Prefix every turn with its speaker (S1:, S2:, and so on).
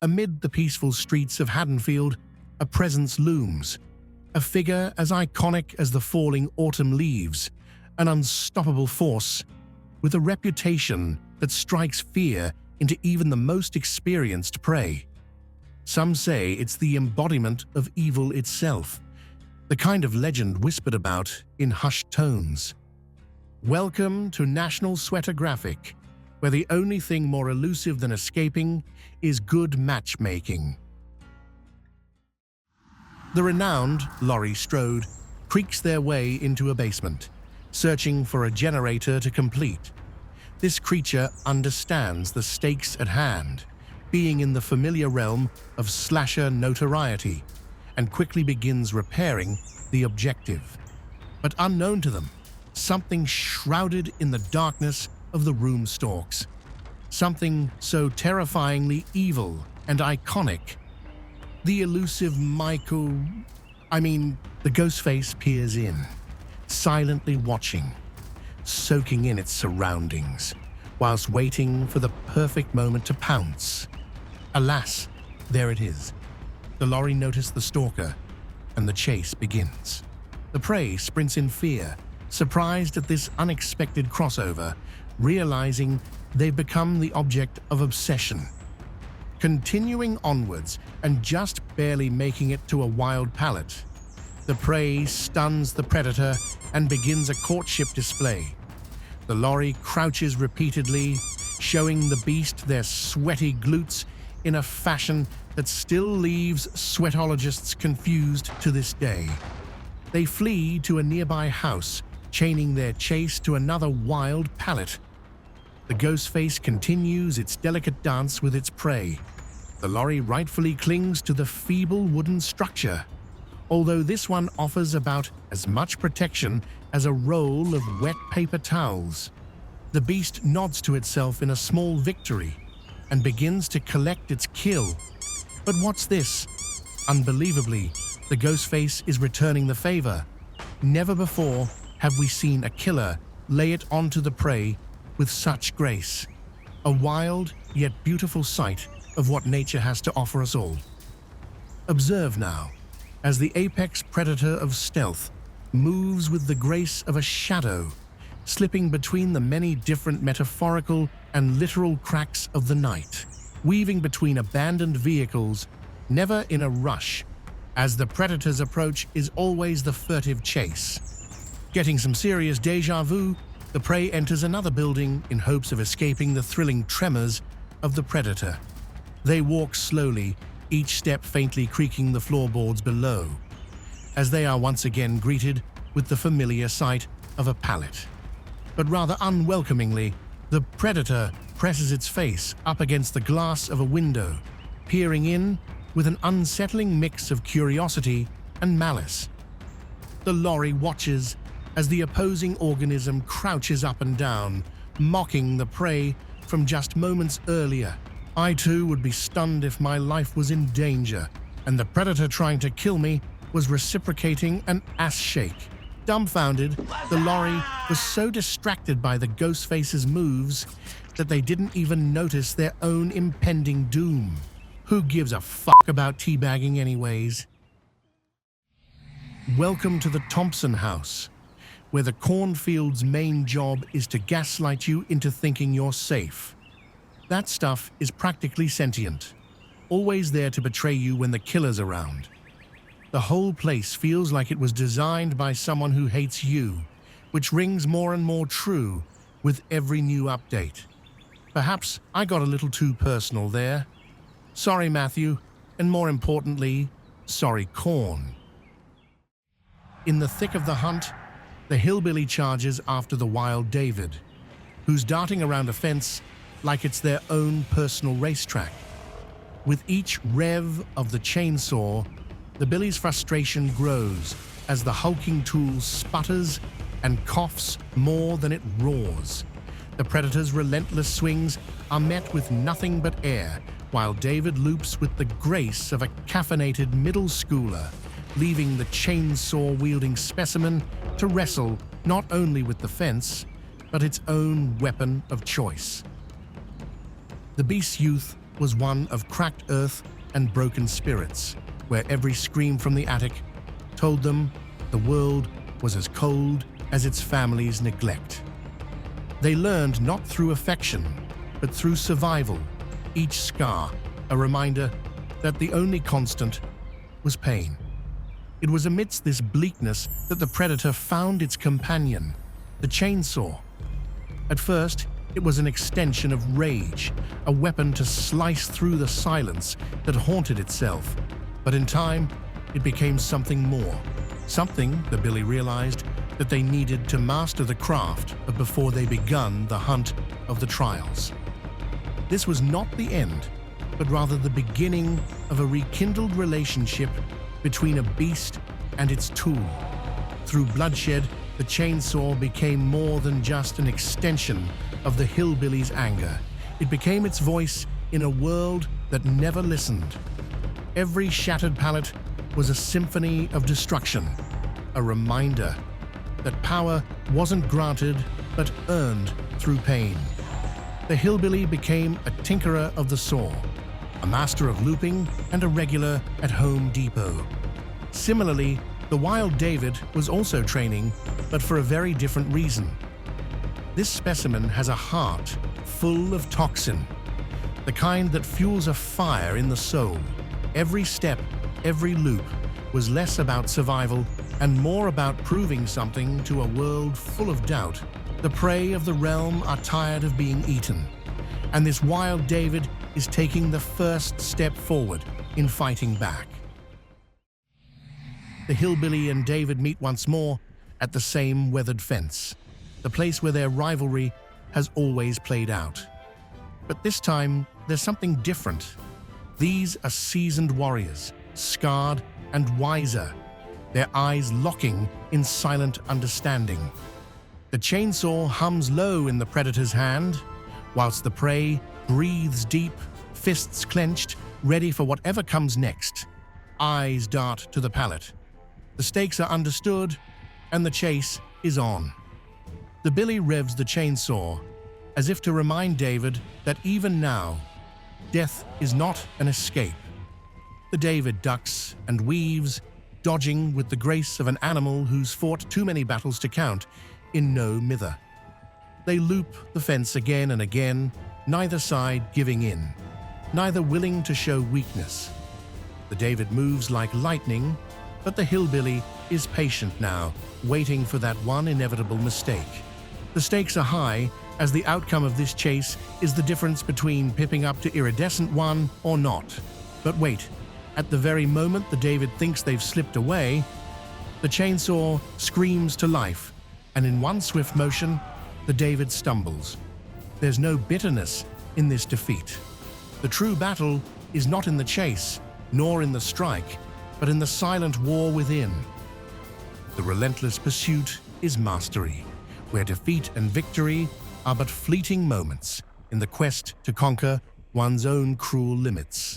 S1: Amid the peaceful streets of Haddonfield, a presence looms, a figure as iconic as the falling autumn leaves, an unstoppable force with a reputation that strikes fear into even the most experienced prey. Some say it's the embodiment of evil itself, the kind of legend whispered about in hushed tones. Welcome to National Sweatographic, where the only thing more elusive than escaping is good matchmaking. The renowned Laurie Strode creaks their way into a basement, searching for a generator to complete. This creature understands the stakes at hand, being in the familiar realm of slasher notoriety, and quickly begins repairing the objective. But unknown to them, something shrouded in the darkness of the room stalks. Something so terrifyingly evil and iconic. The elusive the Ghostface peers in, silently watching, soaking in its surroundings, whilst waiting for the perfect moment to pounce. Alas, there it is. The Laurie notice the stalker, and the chase begins. The prey sprints in fear, surprised at this unexpected crossover, realizing they've become the object of obsession. Continuing onwards and just barely making it to a wild pallet, the prey stuns the predator and begins a courtship display. The Laurie crouches repeatedly, showing the beast their sweaty glutes in a fashion that still leaves sweatologists confused to this day. They flee to a nearby house, chaining their chase to another wild pallet. The Ghostface continues its delicate dance with its prey. The Laurie rightfully clings to the feeble wooden structure, although this one offers about as much protection as a roll of wet paper towels. The beast nods to itself in a small victory and begins to collect its kill. But what's this? Unbelievably, the Ghostface is returning the favor. Never before have we seen a killer lay it onto the prey with such grace. A wild yet beautiful sight of what nature has to offer us all. Observe now, as the apex predator of stealth moves with the grace of a shadow, slipping between the many different metaphorical and literal cracks of the night, weaving between abandoned vehicles, never in a rush, as the predator's approach is always the furtive chase. Getting some serious déjà vu, the prey enters another building in hopes of escaping the thrilling tremors of the predator. They walk slowly, each step faintly creaking the floorboards below, as they are once again greeted with the familiar sight of a pallet. But rather unwelcomingly, the predator presses its face up against the glass of a window, peering in with an unsettling mix of curiosity and malice. The Laurie watches as the opposing organism crouches up and down, mocking the prey from just moments earlier. I too would be stunned if my life was in danger, and the predator trying to kill me was reciprocating an ass shake. Dumbfounded, the Laurie was so distracted by the Ghostface's moves that they didn't even notice their own impending doom. Who gives a fuck about teabagging anyways? Welcome to the Thompson house, where the cornfield's main job is to gaslight you into thinking you're safe. That stuff is practically sentient, always there to betray you when the killer's around. The whole place feels like it was designed by someone who hates you, which rings more and more true with every new update. Perhaps I got a little too personal there. Sorry, Matthew, and more importantly, sorry, Corn. In the thick of the hunt, the Hillbilly charges after the wild David, who's darting around a fence like it's their own personal racetrack. With each rev of the chainsaw, the Billy's frustration grows as the hulking tool sputters and coughs more than it roars. The predator's relentless swings are met with nothing but air, while David loops with the grace of a caffeinated middle schooler, leaving the chainsaw-wielding specimen to wrestle not only with the fence, but its own weapon of choice. The beast's youth was one of cracked earth and broken spirits, where every scream from the attic told them the world was as cold as its family's neglect. They learned not through affection, but through survival, each scar a reminder that the only constant was pain. It was amidst this bleakness that the predator found its companion, the chainsaw. At first, it was an extension of rage, a weapon to slice through the silence that haunted itself. But in time, it became something more. Something, the Billy realized, that they needed to master the craft before they begun the hunt of the trials. This was not the end, but rather the beginning of a rekindled relationship between a beast and its tool. Through bloodshed, the chainsaw became more than just an extension of the Hillbilly's anger. It became its voice in a world that never listened. Every shattered pallet was a symphony of destruction, a reminder that power wasn't granted but earned through pain. The Hillbilly became a tinkerer of the saw, a master of looping and a regular at Home Depot. Similarly, the Wild David was also training, but for a very different reason. This specimen has a heart full of toxin, the kind that fuels a fire in the soul. Every step, every loop was less about survival and more about proving something to a world full of doubt. The prey of the realm are tired of being eaten, and this Wild David is taking the first step forward in fighting back. The Hillbilly and David meet once more at the same weathered fence, the place where their rivalry has always played out. But this time, there's something different. These are seasoned warriors, scarred and wiser, their eyes locking in silent understanding. The chainsaw hums low in the predator's hand, whilst the prey breathes deep, fists clenched, ready for whatever comes next. Eyes dart to the pallet. The stakes are understood, and the chase is on. The Billy revs the chainsaw, as if to remind David that even now, death is not an escape. The David ducks and weaves, dodging with the grace of an animal who's fought too many battles to count, in no mither. They loop the fence again and again, neither side giving in, neither willing to show weakness. The David moves like lightning, but the Hillbilly is patient now, waiting for that one inevitable mistake. The stakes are high, as the outcome of this chase is the difference between pipping up to iridescent one or not. But wait, at the very moment the David thinks they've slipped away, the chainsaw screams to life, and in one swift motion, the David stumbles. There's no bitterness in this defeat. The true battle is not in the chase, nor in the strike, but in the silent war within. The relentless pursuit is mastery, where defeat and victory are but fleeting moments in the quest to conquer one's own cruel limits.